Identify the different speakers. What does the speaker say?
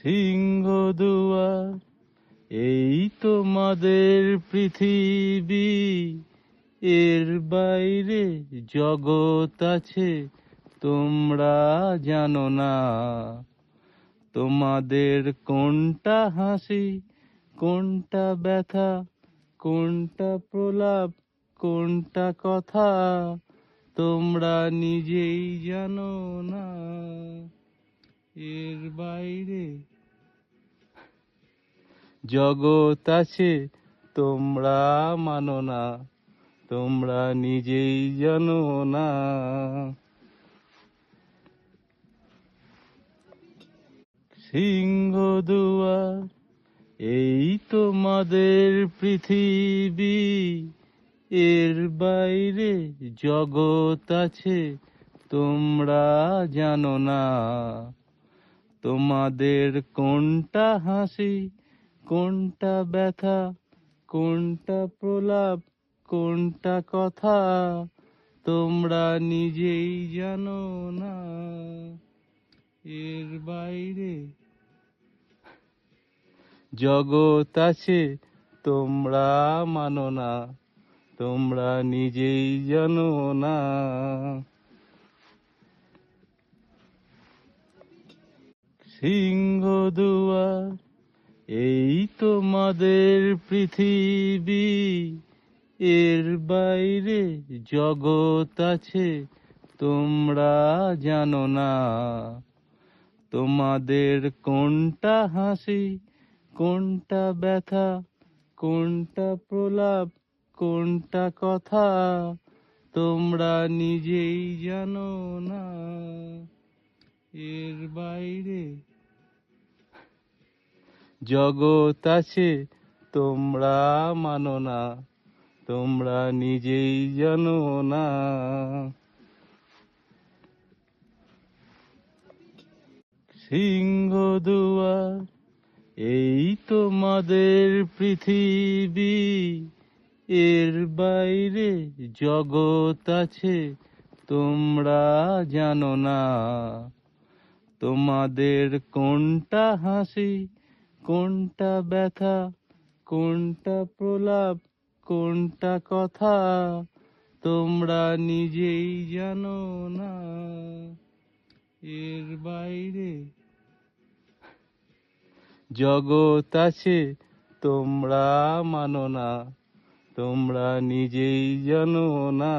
Speaker 1: সিংহদুয়ার এই তোমাদের পৃথিবী, এর বাইরে জগৎ আছে তোমরা জানো না। তোমাদের কোনটা হাসি, কোনটা ব্যথা, কোনটা প্রলাপ, কোনটা কথা তোমরা নিজেই জানো না। এর বাইরে জগৎ আছে তোমরা মানো না, তোমরা নিজেই জানো না। সিংহদুয়ার এই তোমাদের পৃথিবী, এর বাইরে জগৎ আছে তোমরা জানো না। তোমাদের কোনটা হাসি, কোনটা ব্যথা, কোনটা প্রলাপ, কোনটা কথা তোমরা নিজেই জানো না। এর বাইরে জগৎ আছে তোমরা মানো না, তোমরা নিজেই জানো না। সিংহদুয়ার এই তোমাদের পৃথিবী, এর বাইরে জগৎ আছে তোমরা জানো না। তোমাদের কোনটা হাসি, কোনটা ব্যথা, কোনটা প্রলাপ, কোনটা কথা তোমরা নিজেই জানো না। এর বাইরে জগৎ আছে তোমরা মানো না, তোমরা নিজেই জানো না। সিংহদুয়ার এই তোমাদের পৃথিবী, এর বাইরে জগৎ আছে তোমরা জানো না। তোমাদের কোনটা হাসি, কোনটা ব্যথা, কোনটা প্রলাপ, কোনটা কথা তোমরা নিজেই জানো না। এর বাইরে জগৎ আছে তোমরা মানো না, তোমরা নিজেই জানো না।